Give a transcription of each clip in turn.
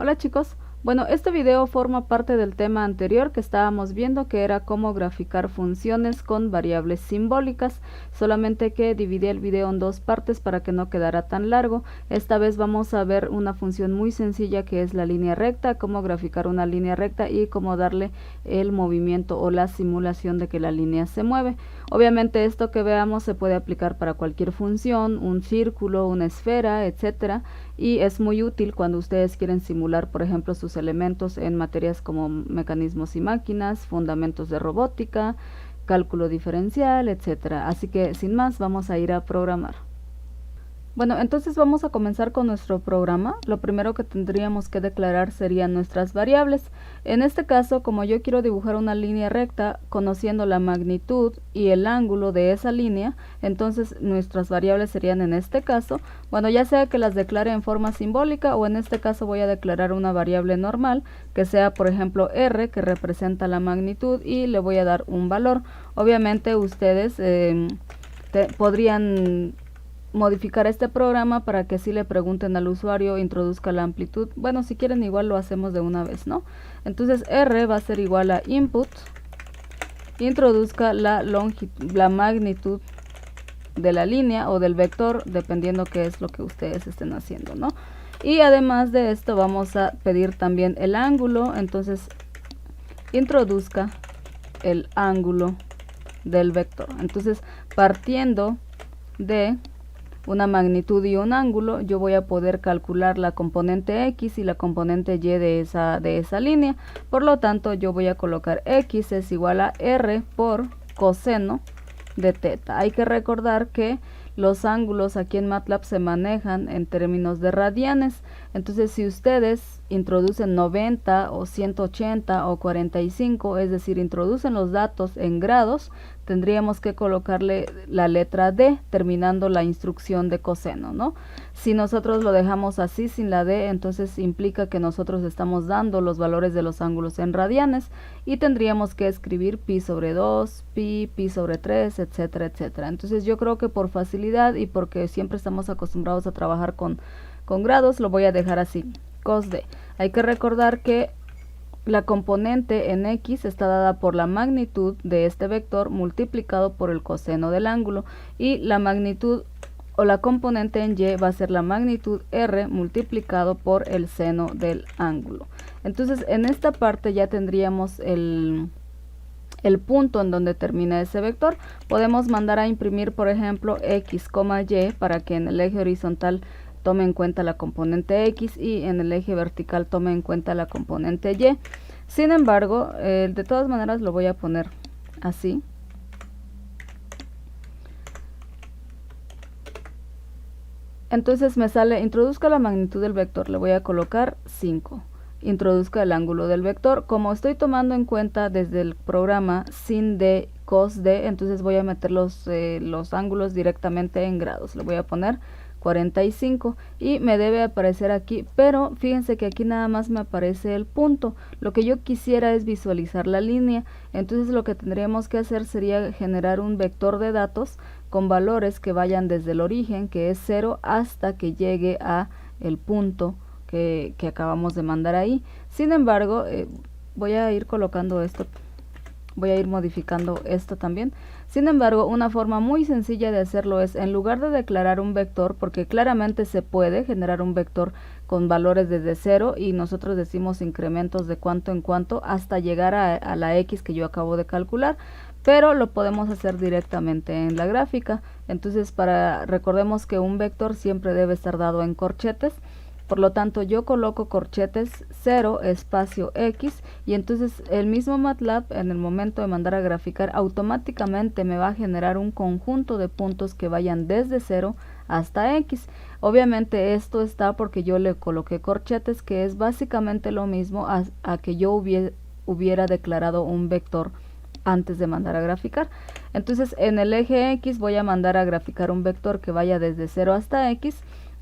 Hola chicos, bueno, este video forma parte del tema anterior que estábamos viendo, que era cómo graficar funciones con variables simbólicas, solamente que dividí el video en dos partes para que no quedara tan largo. Esta vez vamos a ver una función muy sencilla que es la línea recta, cómo graficar una línea recta y cómo darle el movimiento o la simulación de que la línea se mueve. Obviamente esto que veamos se puede aplicar para cualquier función, un círculo, una esfera, etcétera, y es muy útil cuando ustedes quieren simular, por ejemplo, sus elementos en materias como mecanismos y máquinas, fundamentos de robótica, cálculo diferencial, etcétera. Así que sin más, vamos a ir a programar. Bueno, entonces vamos a comenzar con nuestro programa. Lo primero que tendríamos que declarar serían nuestras variables. En este caso, como yo quiero dibujar una línea recta conociendo la magnitud y el ángulo de esa línea, entonces nuestras variables serían en este caso, bueno, ya sea que las declare en forma simbólica o en este caso voy a declarar una variable normal que sea, por ejemplo, r, que representa la magnitud, y le voy a dar un valor. Obviamente ustedes podrían modificar este programa para que así le pregunten al usuario, introduzca la amplitud. Bueno, si quieren igual lo hacemos de una vez, ¿no? Entonces r va a ser igual a input, introduzca la magnitud de la línea o del vector, dependiendo qué es lo que ustedes estén haciendo, ¿no? Y además de esto vamos a pedir también el ángulo, entonces introduzca el ángulo del vector. Entonces, partiendo de una magnitud y un ángulo, yo voy a poder calcular la componente x y la componente y de esa línea. Por lo tanto, yo voy a colocar x es igual a r por coseno de teta. Hay que recordar que los ángulos aquí en MATLAB se manejan en términos de radianes. Entonces, si ustedes introducen 90 o 180 o 45, es decir, introducen los datos en grados, tendríamos que colocarle la letra D terminando la instrucción de coseno, ¿no? Si nosotros lo dejamos así sin la D, entonces implica que nosotros estamos dando los valores de los ángulos en radianes y tendríamos que escribir pi sobre 2, pi sobre 3, etcétera, etcétera. Entonces yo creo que por facilidad y porque siempre estamos acostumbrados a trabajar con grados, lo voy a dejar así, cos D. Hay que recordar que la componente en x está dada por la magnitud de este vector multiplicado por el coseno del ángulo, y la magnitud o la componente en y va a ser la magnitud r multiplicado por el seno del ángulo. Entonces en esta parte ya tendríamos el punto en donde termina ese vector. Podemos mandar a imprimir, por ejemplo, x, y, para que en el eje horizontal tome en cuenta la componente x y en el eje vertical tome en cuenta la componente y. Sin embargo, de todas maneras lo voy a poner así. Entonces me sale, introduzca la magnitud del vector, le voy a colocar 5. Introduzca el ángulo del vector. Como estoy tomando en cuenta desde el programa sin d, cos d, entonces voy a meter los ángulos directamente en grados. Le voy a poner 45 y me debe aparecer aquí, pero fíjense que aquí nada más me aparece el punto. Lo que yo quisiera es visualizar la línea, entonces lo que tendríamos que hacer sería generar un vector de datos con valores que vayan desde el origen, que es 0, hasta que llegue a el punto que acabamos de mandar ahí. Sin embargo, voy a ir colocando esto, voy a ir modificando esto también. Sin embargo, una forma muy sencilla de hacerlo es, en lugar de declarar un vector, porque claramente se puede generar un vector con valores desde 0 y nosotros decimos incrementos de cuanto en cuanto hasta llegar a la x que yo acabo de calcular, pero lo podemos hacer directamente en la gráfica. Entonces, recordemos que un vector siempre debe estar dado en corchetes. Por lo tanto, yo coloco corchetes 0 espacio x, y entonces el mismo MATLAB en el momento de mandar a graficar automáticamente me va a generar un conjunto de puntos que vayan desde 0 hasta x. Obviamente esto está porque yo le coloqué corchetes, que es básicamente lo mismo a que yo hubiera declarado un vector antes de mandar a graficar. Entonces en el eje x voy a mandar a graficar un vector que vaya desde 0 hasta x,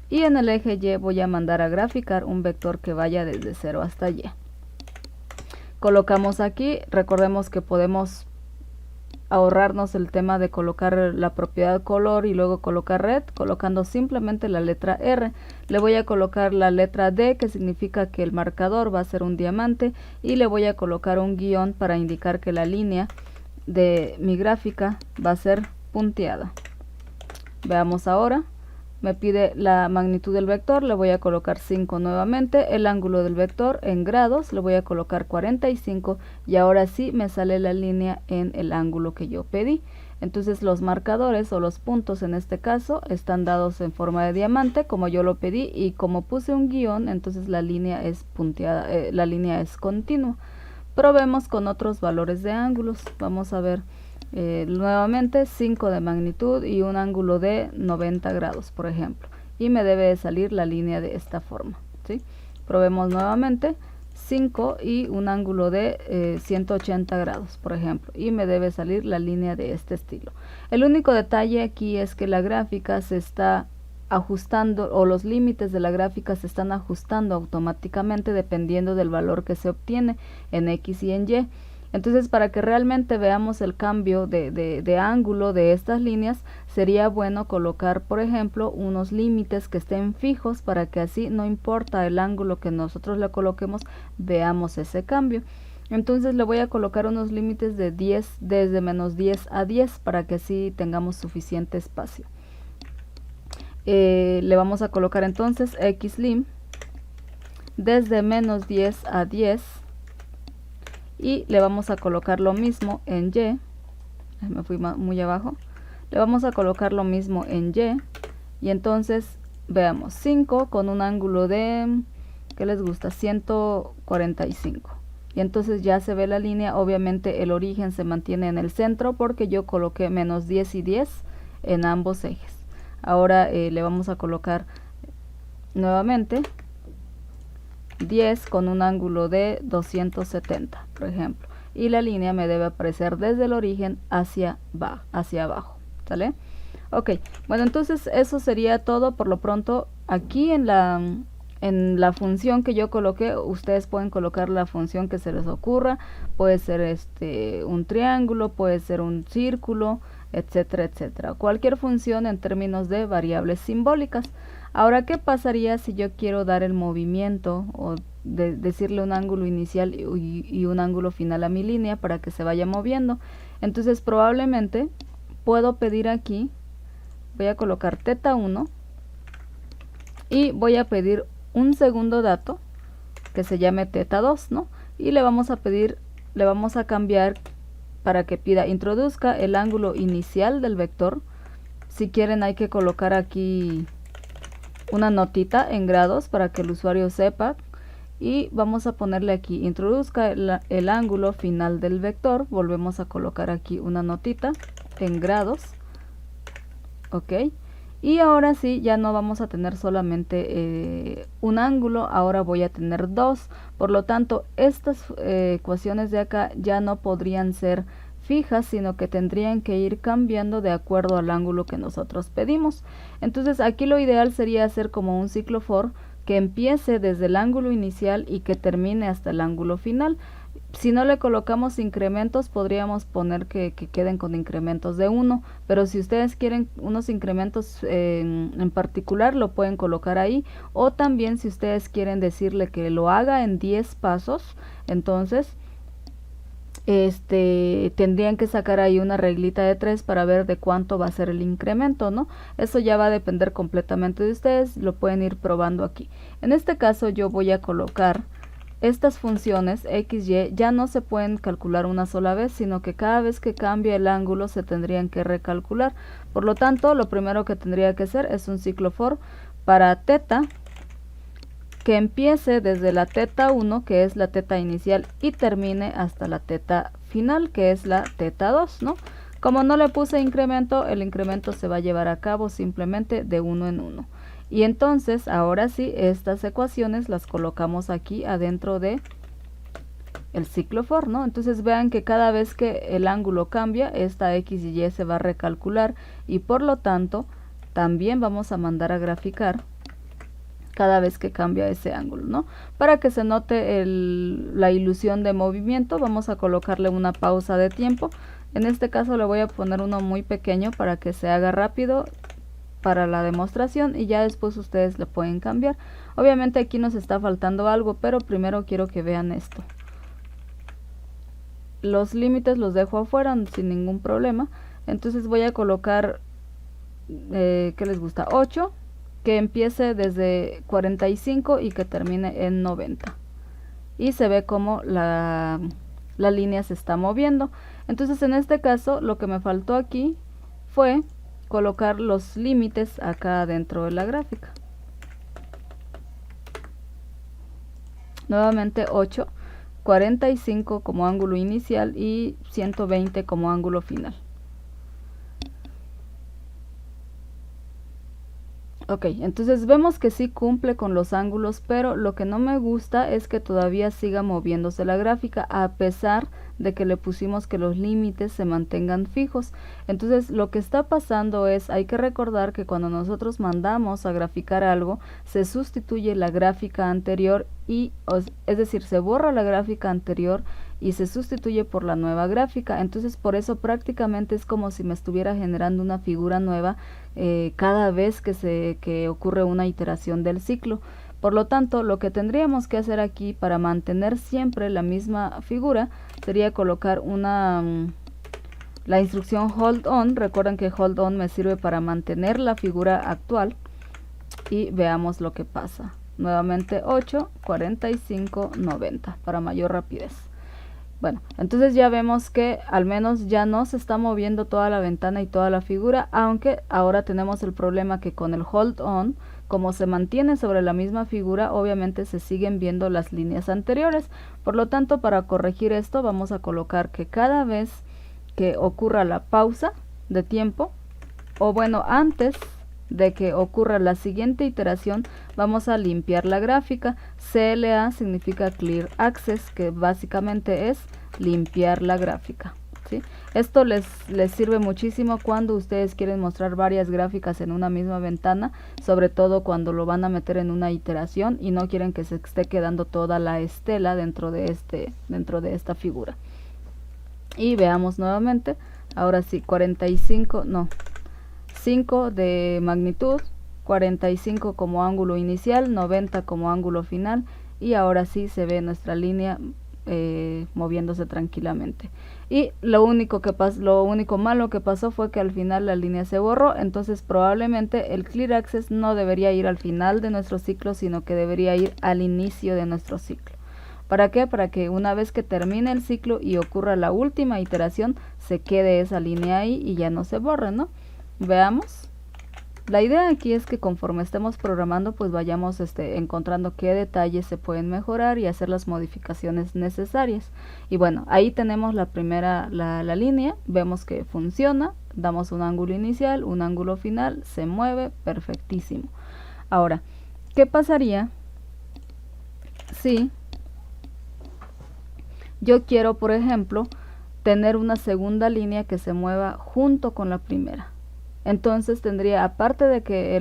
y en el eje y voy a mandar a graficar un vector que vaya desde 0 hasta y. Colocamos aquí, recordemos que podemos ahorrarnos el tema de colocar la propiedad color y luego colocar red, colocando simplemente la letra R. Le voy a colocar la letra D, que significa que el marcador va a ser un diamante, y le voy a colocar un guión para indicar que la línea de mi gráfica va a ser punteada. Veamos ahora. Me pide la magnitud del vector, le voy a colocar 5 nuevamente, el ángulo del vector en grados, le voy a colocar 45 y ahora sí me sale la línea en el ángulo que yo pedí. Entonces los marcadores o los puntos en este caso están dados en forma de diamante como yo lo pedí, y como puse un guión, entonces la línea es punteada, la línea es continua. Probemos con otros valores de ángulos. Vamos a ver. Nuevamente 5 de magnitud y un ángulo de 90 grados, por ejemplo, y me debe de salir la línea de esta forma, ¿sí? Probemos nuevamente 5 y un ángulo de 180 grados, por ejemplo, y me debe salir la línea de este estilo. El único detalle aquí es que la gráfica se está ajustando, o los límites de la gráfica se están ajustando automáticamente dependiendo del valor que se obtiene en X y en Y. Entonces, para que realmente veamos el cambio de ángulo de estas líneas, sería bueno colocar, por ejemplo, unos límites que estén fijos para que así, no importa el ángulo que nosotros le coloquemos, veamos ese cambio. Entonces le voy a colocar unos límites de 10, desde menos 10 a 10, para que así tengamos suficiente espacio. Le vamos a colocar entonces xlim desde menos 10 a 10. Y le vamos a colocar lo mismo en Y. Me fui muy abajo. Le vamos a colocar lo mismo en Y. Y entonces veamos 5 con un ángulo de, ¿qué les gusta? 145. Y entonces ya se ve la línea. Obviamente el origen se mantiene en el centro porque yo coloqué menos 10 y 10 en ambos ejes. Ahora le vamos a colocar nuevamente 10 con un ángulo de 270, por ejemplo, y la línea me debe aparecer desde el origen hacia abajo, ¿sale? Ok, bueno, entonces eso sería todo por lo pronto. Aquí en la función que yo coloqué, ustedes pueden colocar la función que se les ocurra. Puede ser un triángulo, puede ser un círculo, etcétera, etcétera. Cualquier función en términos de variables simbólicas. Ahora, ¿qué pasaría si yo quiero dar el movimiento o decirle un ángulo inicial y un ángulo final a mi línea para que se vaya moviendo? Entonces probablemente puedo pedir aquí, voy a colocar θ1 y voy a pedir un segundo dato que se llame θ2, ¿no? Y le vamos a pedir, le vamos a cambiar para que pida introduzca el ángulo inicial del vector. Si quieren hay que colocar aquí una notita en grados para que el usuario sepa, y vamos a ponerle aquí introduzca el ángulo final del vector. Volvemos a colocar aquí una notita en grados, ok, y ahora sí ya no vamos a tener solamente un ángulo, ahora voy a tener dos. Por lo tanto estas ecuaciones de acá ya no podrían ser fijas, sino que tendrían que ir cambiando de acuerdo al ángulo que nosotros pedimos. Entonces aquí lo ideal sería hacer como un ciclo for que empiece desde el ángulo inicial y que termine hasta el ángulo final. Si no le colocamos incrementos, podríamos poner que queden con incrementos de 1, pero si ustedes quieren unos incrementos en particular, lo pueden colocar ahí, o también si ustedes quieren decirle que lo haga en 10 pasos, entonces tendrían que sacar ahí una reglita de 3 para ver de cuánto va a ser el incremento, ¿no? Eso ya va a depender completamente de ustedes, lo pueden ir probando aquí. En este caso yo voy a colocar estas funciones x, y, ya no se pueden calcular una sola vez, sino que cada vez que cambia el ángulo se tendrían que recalcular. Por lo tanto, lo primero que tendría que hacer es un ciclo for para θ, que empiece desde la θ1, que es la θ inicial, y termine hasta la θ final, que es la θ2, ¿no? Como no le puse incremento, el incremento se va a llevar a cabo simplemente de 1 en 1. Y entonces, ahora sí, estas ecuaciones las colocamos aquí adentro de el ciclo for, ¿no? Entonces vean que cada vez que el ángulo cambia, esta x y y se va a recalcular, y por lo tanto, también vamos a mandar a graficar cada vez que cambia ese ángulo, ¿no? Para que se note la ilusión de movimiento, vamos a colocarle una pausa de tiempo. En este caso le voy a poner uno muy pequeño para que se haga rápido para la demostración y ya después ustedes le pueden cambiar. Obviamente aquí nos está faltando algo, pero primero quiero que vean esto. Los límites los dejo afuera sin ningún problema. Entonces voy a colocar, ¿qué les gusta? 8, que empiece desde 45 y que termine en 90. Y se ve como la línea se está moviendo. Entonces en este caso lo que me faltó aquí fue colocar los límites acá dentro de la gráfica. Nuevamente 8, 45 como ángulo inicial y 120 como ángulo final. Ok, entonces vemos que sí cumple con los ángulos, pero lo que no me gusta es que todavía siga moviéndose la gráfica a pesar de que le pusimos que los límites se mantengan fijos. Entonces lo que está pasando es, hay que recordar que cuando nosotros mandamos a graficar algo, se sustituye la gráfica anterior y, es decir, se borra la gráfica anterior y se sustituye por la nueva gráfica. Entonces por eso prácticamente es como si me estuviera generando una figura nueva cada vez que ocurre una iteración del ciclo. Por lo tanto, lo que tendríamos que hacer aquí para mantener siempre la misma figura sería colocar la instrucción hold on. Recuerden que hold on me sirve para mantener la figura actual y veamos lo que pasa. Nuevamente 8, 45, 90 para mayor rapidez. Bueno, entonces ya vemos que al menos ya no se está moviendo toda la ventana y toda la figura, aunque ahora tenemos el problema que con el hold on, como se mantiene sobre la misma figura, obviamente se siguen viendo las líneas anteriores. Por lo tanto, para corregir esto vamos a colocar que cada vez que ocurra la pausa de tiempo, o bueno, antes de que ocurra la siguiente iteración, vamos a limpiar la gráfica. CLA significa Clear Access, que básicamente es limpiar la gráfica, ¿sí? Esto les sirve muchísimo cuando ustedes quieren mostrar varias gráficas en una misma ventana, sobre todo cuando lo van a meter en una iteración y no quieren que se esté quedando toda la estela dentro de esta figura. Y veamos nuevamente, ahora sí, 5 de magnitud, 45 como ángulo inicial, 90 como ángulo final, y ahora sí se ve nuestra línea moviéndose tranquilamente. Y lo único malo que pasó fue que al final la línea se borró. Entonces probablemente el Clear Access no debería ir al final de nuestro ciclo, sino que debería ir al inicio de nuestro ciclo. ¿Para qué? Para que una vez que termine el ciclo y ocurra la última iteración, se quede esa línea ahí y ya no se borre, ¿no? Veamos. La idea aquí es que conforme estemos programando, pues vayamos encontrando qué detalles se pueden mejorar y hacer las modificaciones necesarias. Y bueno, ahí tenemos la primera, la línea, vemos que funciona, damos un ángulo inicial, un ángulo final, se mueve, perfectísimo. Ahora, ¿qué pasaría si yo quiero, por ejemplo, tener una segunda línea que se mueva junto con la primera? Entonces tendría, aparte de que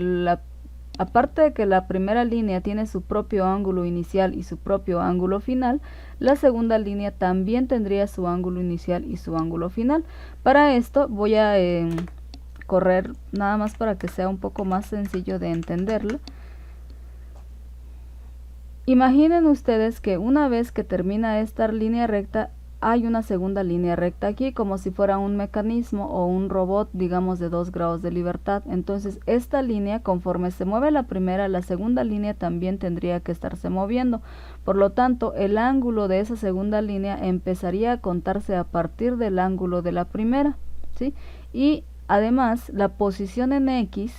la primera línea tiene su propio ángulo inicial y su propio ángulo final, la segunda línea también tendría su ángulo inicial y su ángulo final. Para esto voy a correr nada más para que sea un poco más sencillo de entenderlo. Imaginen ustedes que una vez que termina esta línea recta, hay una segunda línea recta aquí, como si fuera un mecanismo o un robot, digamos, de 2 grados de libertad. Entonces esta línea, conforme se mueve la primera, la segunda línea también tendría que estarse moviendo. Por lo tanto, el ángulo de esa segunda línea empezaría a contarse a partir del ángulo de la primera, ¿sí? Y además la posición en X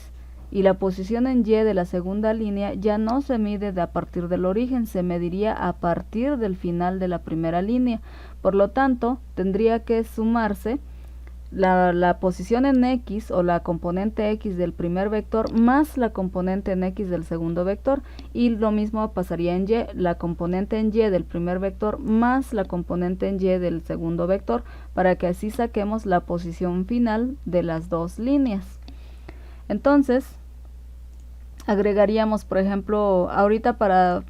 y la posición en Y de la segunda línea ya no se mide a partir del origen, se mediría a partir del final de la primera línea. Por lo tanto, tendría que sumarse la posición en X o la componente X del primer vector más la componente en X del segundo vector, y lo mismo pasaría en Y, la componente en Y del primer vector más la componente en Y del segundo vector, para que así saquemos la posición final de las dos líneas. Entonces agregaríamos, por ejemplo, ahorita para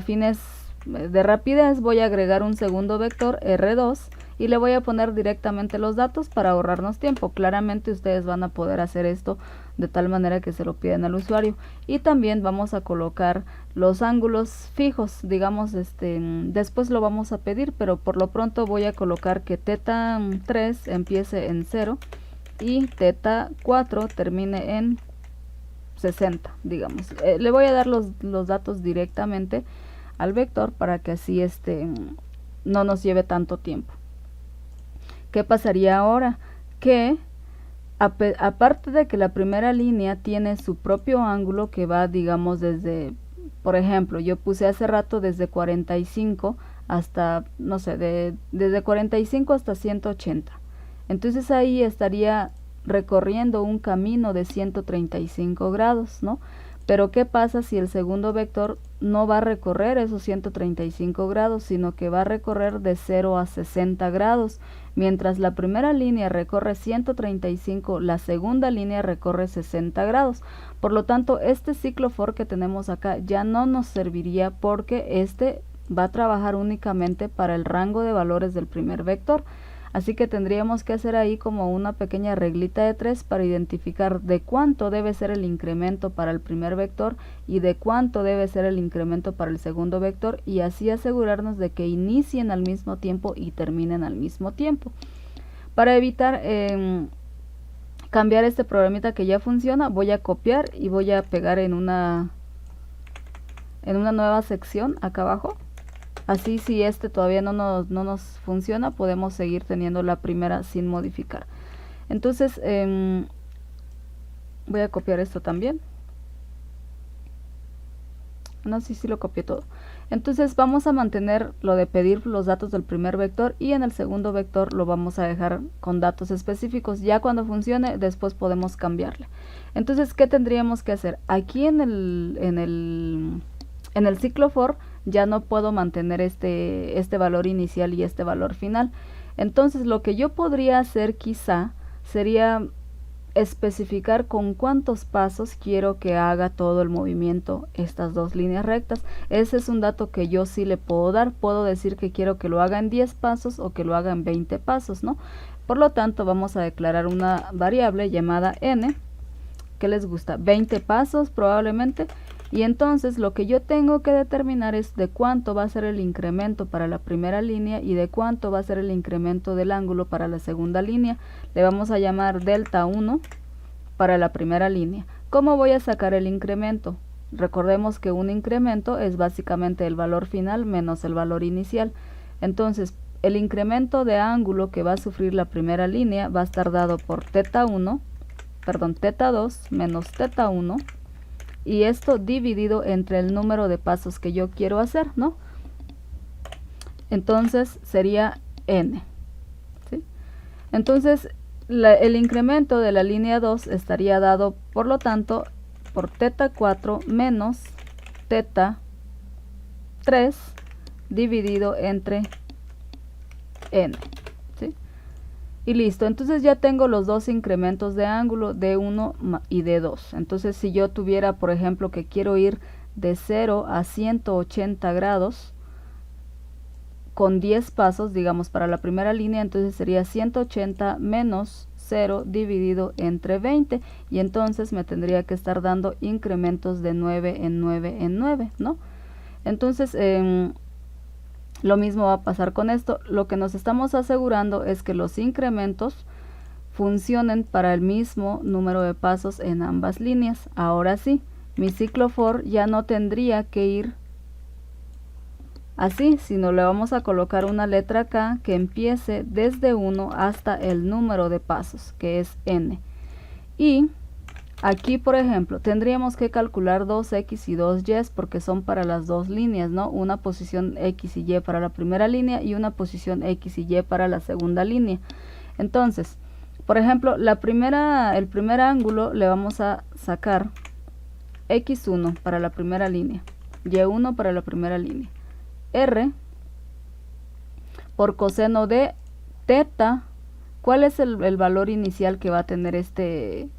fines de rapidez voy a agregar un segundo vector R2 y le voy a poner directamente los datos para ahorrarnos tiempo. Claramente ustedes van a poder hacer esto de tal manera que se lo piden al usuario. Y también vamos a colocar los ángulos fijos, digamos, después lo vamos a pedir, pero por lo pronto voy a colocar que teta 3 empiece en 0 y teta 4 termine en 60, digamos. Le voy a dar los datos directamente al vector para que así no nos lleve tanto tiempo. ¿Qué pasaría ahora? Que aparte de que la primera línea tiene su propio ángulo que va, digamos, desde, por ejemplo, yo puse hace rato desde 45 hasta, no sé, desde 45 hasta 180. Entonces ahí estaría recorriendo un camino de 135 grados, ¿no? Pero ¿qué pasa si el segundo vector no va a recorrer esos 135 grados, sino que va a recorrer de 0 a 60 grados? Mientras la primera línea recorre 135, la segunda línea recorre 60 grados. Por lo tanto, este ciclo for que tenemos acá ya no nos serviría porque va a trabajar únicamente para el rango de valores del primer vector. Así que tendríamos que hacer ahí como una pequeña reglita de 3 para identificar de cuánto debe ser el incremento para el primer vector y de cuánto debe ser el incremento para el segundo vector, y así asegurarnos de que inicien al mismo tiempo y terminen al mismo tiempo. Para evitar cambiar este programita que ya funciona, voy a copiar y voy a pegar en una nueva sección acá abajo. Así, si todavía no nos funciona, podemos seguir teniendo la primera sin modificar. Entonces, voy a copiar esto también. No sé si lo copié todo. Entonces, vamos a mantener lo de pedir los datos del primer vector, y en el segundo vector lo vamos a dejar con datos específicos. Ya cuando funcione, después podemos cambiarle. Entonces, ¿qué tendríamos que hacer? Aquí en el ciclo for ya no puedo mantener este valor inicial y este valor final. Entonces lo que yo podría hacer quizá sería especificar con cuántos pasos quiero que haga todo el movimiento estas dos líneas rectas. Ese es un dato que yo sí le puedo dar. Puedo decir que quiero que lo haga en 10 pasos o que lo haga en 20 pasos, ¿no? Por lo tanto, vamos a declarar una variable llamada n. ¿Qué les gusta? 20 pasos probablemente. Y entonces lo que yo tengo que determinar es de cuánto va a ser el incremento para la primera línea y de cuánto va a ser el incremento del ángulo para la segunda línea. Le vamos a llamar delta 1 para la primera línea. ¿Cómo voy a sacar el incremento? Recordemos que un incremento es básicamente el valor final menos el valor inicial. Entonces, el incremento de ángulo que va a sufrir la primera línea va a estar dado por teta 2 menos teta 1. Y esto dividido entre el número de pasos que yo quiero hacer, ¿no? Entonces sería n, ¿sí? Entonces el incremento de la línea 2 estaría dado, por lo tanto, por teta 4 menos teta 3 dividido entre n, ¿sí? Y listo. Entonces ya tengo los dos incrementos de ángulo, D1 y D2. Entonces si yo tuviera, por ejemplo, que quiero ir de 0 a 180 grados con 10 pasos, digamos, para la primera línea, entonces sería 180 menos 0 dividido entre 20, y entonces me tendría que estar dando incrementos de 9 en 9 en 9, ¿no? Entonces, lo mismo va a pasar con esto. Lo que nos estamos asegurando es que los incrementos funcionen para el mismo número de pasos en ambas líneas. Ahora sí, mi ciclo for ya no tendría que ir así, sino le vamos a colocar una letra acá que empiece desde 1 hasta el número de pasos, que es n. Y aquí, por ejemplo, tendríamos que calcular 2x y 2y porque son para las dos líneas, ¿no? Una posición x y y para la primera línea y una posición x y y para la segunda línea. Entonces, por ejemplo, el primer ángulo le vamos a sacar x1 para la primera línea, y1 para la primera línea, r por coseno de teta. ¿Cuál es el valor inicial que va a tener este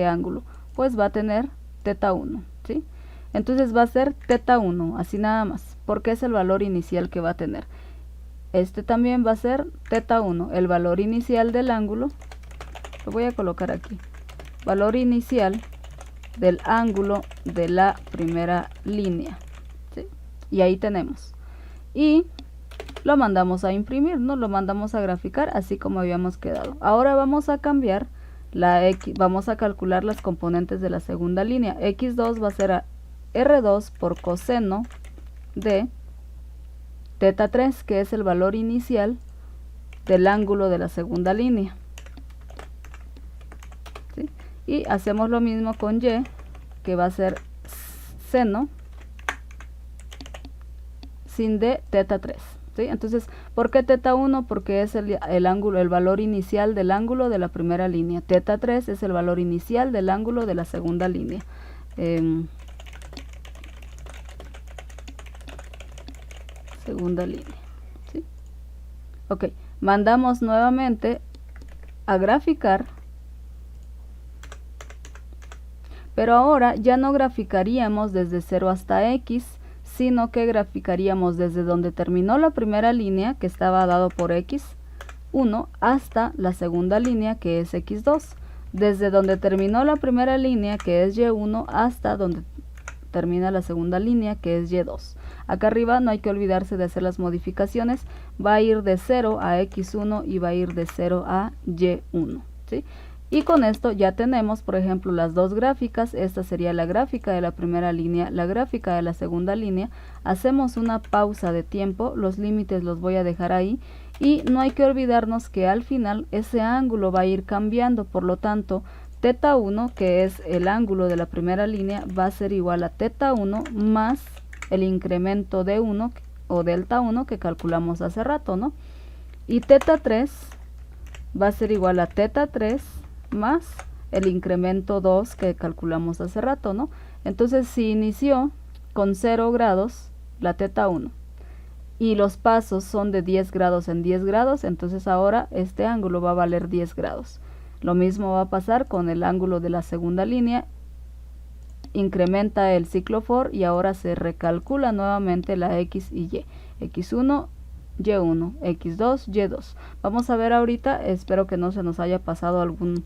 ángulo? Pues va a tener teta 1, ¿sí? Entonces va a ser teta 1, así nada más, porque es el valor inicial que va a tener. este también va a ser teta 1, el valor inicial del ángulo. Lo voy a colocar aquí. Valor inicial del ángulo de la primera línea. ¿Sí? Y ahí tenemos. Y lo mandamos a imprimir, ¿no? Lo mandamos a graficar así como habíamos quedado. Ahora vamos a cambiar la X, vamos a calcular las componentes de la segunda línea. X2 va a ser a R2 por coseno de teta 3, que es el valor inicial del ángulo de la segunda línea. ¿Sí? Y hacemos lo mismo con Y, que va a ser seno sin de teta 3. ¿Sí? Entonces, ¿por qué teta 1? Porque es el ángulo, el valor inicial del ángulo de la primera línea. Teta 3 es el valor inicial del ángulo de la segunda línea. Segunda línea. ¿Sí? Ok, mandamos nuevamente a graficar. Pero ahora ya no graficaríamos desde 0 hasta X, sino que graficaríamos desde donde terminó la primera línea, que estaba dado por X1, hasta la segunda línea, que es X2. Desde donde terminó la primera línea, que es Y1, hasta donde termina la segunda línea, que es Y2. Acá arriba no hay que olvidarse de hacer las modificaciones. Va a ir de 0 a X1 y va a ir de 0 a Y1. ¿Sí? Y con esto ya tenemos, por ejemplo, las dos gráficas. Esta sería la gráfica de la primera línea, la gráfica de la segunda línea. Hacemos una pausa de tiempo, los límites los voy a dejar ahí. Y no hay que olvidarnos que al final ese ángulo va a ir cambiando, por lo tanto, teta 1, que es el ángulo de la primera línea, va a ser igual a teta 1 más el incremento de 1 o delta 1 que calculamos hace rato, ¿no? Y teta 3 va a ser igual a teta 3 más el incremento 2 que calculamos hace rato, ¿no? Entonces, si inició con 0 grados la teta 1 y los pasos son de 10 grados en 10 grados, entonces ahora este ángulo va a valer 10 grados. Lo mismo va a pasar con el ángulo de la segunda línea. Incrementa el ciclo for y ahora se recalcula nuevamente la X y Y. X1, Y1, X2, Y2. Vamos a ver ahorita, espero que no se nos haya pasado algún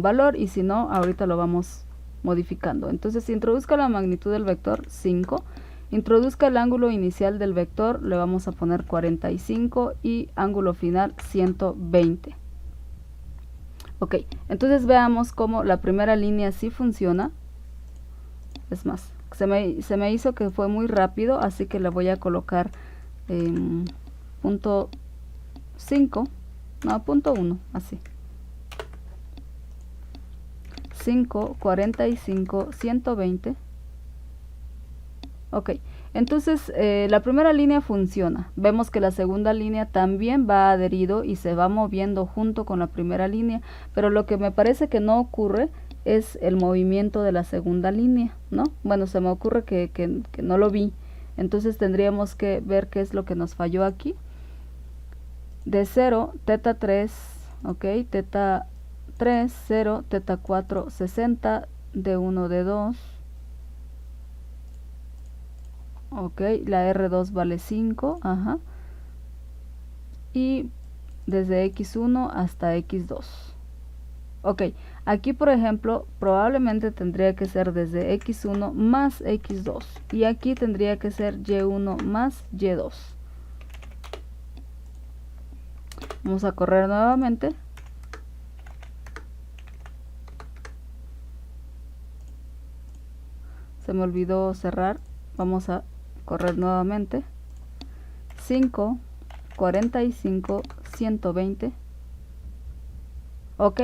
valor, y si no, ahorita lo vamos modificando. Entonces, introduzca la magnitud del vector 5, introduzca el ángulo inicial del vector, le vamos a poner 45 y ángulo final 120. Ok, entonces veamos cómo la primera línea sí funciona. Es más, se me hizo que fue muy rápido, así que le voy a colocar punto 5, no, punto 1, así. 5, 45, 120. Ok, entonces la primera línea funciona. Vemos que la segunda línea también va adherido y se va moviendo junto con la primera línea, pero lo que me parece que no ocurre es el movimiento de la segunda línea, ¿no? Bueno, se me ocurre que no lo vi. Entonces tendríamos que ver qué es lo que nos falló aquí. De 0, teta 3, ok, teta 3, 0, teta 4, 60, de 1, de 2. Ok, la R2 vale 5, ajá. Y desde X1 hasta X2. Ok, aquí por ejemplo, probablemente tendría que ser desde X1 más X2. Y aquí tendría que ser Y1 más Y2. Vamos a correr nuevamente. Se me olvidó cerrar. Vamos a correr nuevamente. 5, 45, 120. Ok,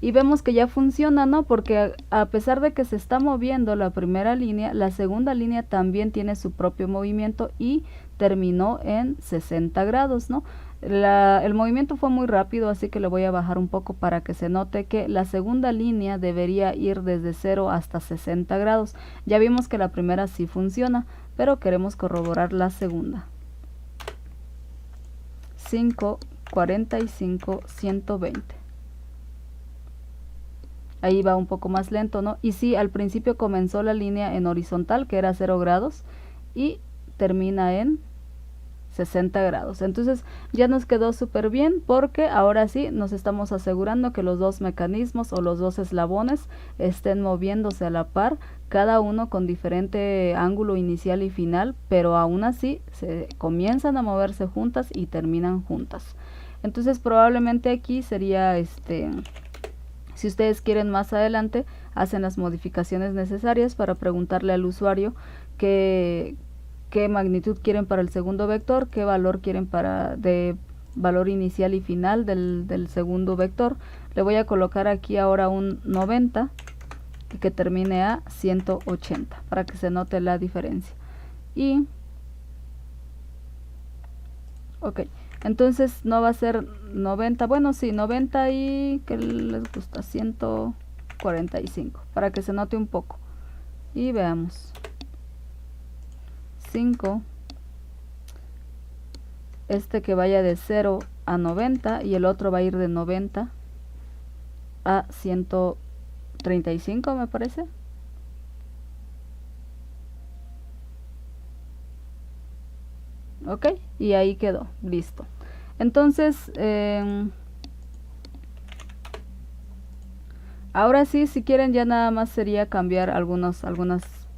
y vemos que ya funciona, ¿no? Porque a pesar de que se está moviendo la primera línea, la segunda línea también tiene su propio movimiento y terminó en 60 grados, ¿no? El movimiento fue muy rápido, así que le voy a bajar un poco para que se note que la segunda línea debería ir desde 0 hasta 60 grados. Ya vimos que la primera sí funciona, pero queremos corroborar la segunda. 5, 45, 120. Ahí va un poco más lento, ¿no? Y sí, al principio comenzó la línea en horizontal, que era 0 grados, y termina en 60 grados. Entonces ya nos quedó súper bien, porque ahora sí nos estamos asegurando que los dos mecanismos o los dos eslabones estén moviéndose a la par, cada uno con diferente ángulo inicial y final, pero aún así se comienzan a moverse juntas y terminan juntas. Entonces probablemente aquí sería si ustedes quieren más adelante, hacen las modificaciones necesarias para preguntarle al usuario qué magnitud quieren para el segundo vector, qué valor quieren de valor inicial y final del segundo vector. Le voy a colocar aquí ahora un 90 y que termine a 180 para que se note la diferencia. Y ok, entonces no va a ser 90, bueno sí, 90 y que les gusta 145 para que se note un poco. Y veamos. 5, que vaya de 0 a 90 y el otro va a ir de 90 a 135, me parece. Ok, y ahí quedó, listo. Entonces ahora sí, si quieren, ya nada más sería cambiar algunas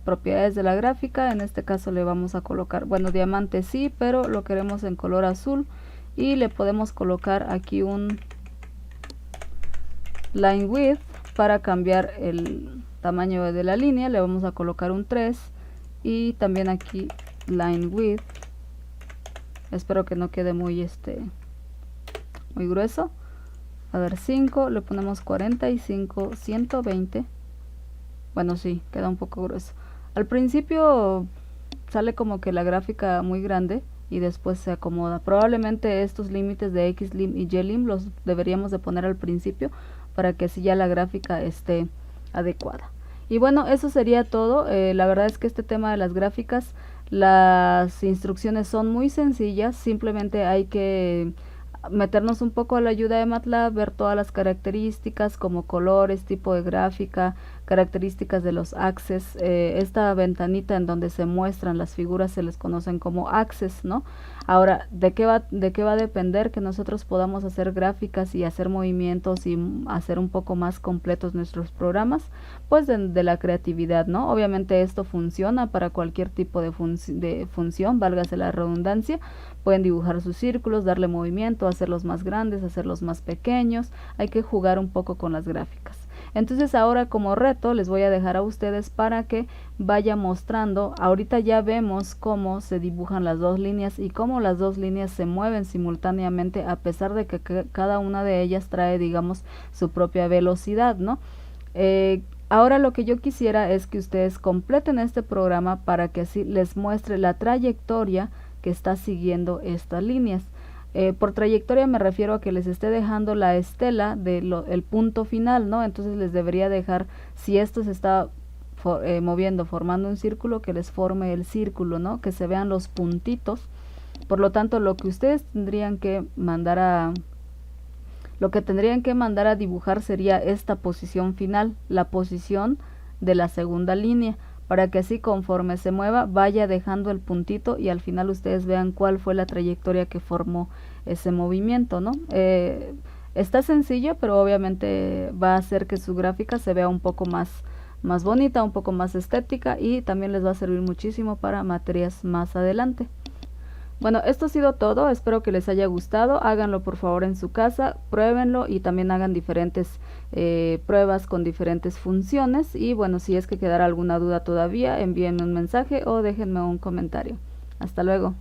propiedades de la gráfica. En este caso le vamos a colocar, bueno, diamante sí, pero lo queremos en color azul, y le podemos colocar aquí un line width para cambiar el tamaño de la línea. Le vamos a colocar un 3 y también aquí line width. Espero que no quede muy muy grueso. A ver, 5, le ponemos 45, 120. Bueno, sí, queda un poco grueso. Al principio sale como que la gráfica muy grande y después se acomoda. Probablemente estos límites de XLIM y YLIM los deberíamos de poner al principio para que así ya la gráfica esté adecuada. Y bueno, eso sería todo. La verdad es que este tema de las gráficas, las instrucciones son muy sencillas, simplemente hay que meternos un poco a la ayuda de MATLAB, ver todas las características como colores, tipo de gráfica, características de los axes. Esta ventanita en donde se muestran las figuras se les conocen como axes, ¿no? Ahora, ¿de qué va a depender que nosotros podamos hacer gráficas y hacer movimientos y hacer un poco más completos nuestros programas? Pues de la creatividad, ¿no? Obviamente esto funciona para cualquier tipo de función, válgase la redundancia. Pueden dibujar sus círculos, darle movimiento, hacerlos más grandes, hacerlos más pequeños. Hay que jugar un poco con las gráficas. Entonces ahora como reto les voy a dejar a ustedes para que vaya mostrando. Ahorita ya vemos cómo se dibujan las dos líneas y cómo las dos líneas se mueven simultáneamente, a pesar de que cada una de ellas trae, digamos, su propia velocidad, ¿no? Ahora lo que yo quisiera es que ustedes completen este programa para que así les muestre la trayectoria que está siguiendo estas líneas. Por trayectoria me refiero a que les esté dejando la estela del punto final, ¿no? Entonces les debería dejar, si esto se está moviendo, formando un círculo, que les forme el círculo, ¿no? Que se vean los puntitos. Por lo tanto, lo que ustedes tendrían que mandar a dibujar sería esta posición final, la posición de la segunda línea, para que así conforme se mueva vaya dejando el puntito y al final ustedes vean cuál fue la trayectoria que formó ese movimiento, ¿no? Está sencillo, pero obviamente va a hacer que su gráfica se vea un poco más bonita, un poco más estética, y también les va a servir muchísimo para materias más adelante. Bueno, esto ha sido todo, espero que les haya gustado. Háganlo por favor en su casa, pruébenlo y también hagan diferentes pruebas con diferentes funciones. Y bueno, si es que quedara alguna duda todavía, envíenme un mensaje o déjenme un comentario. Hasta luego.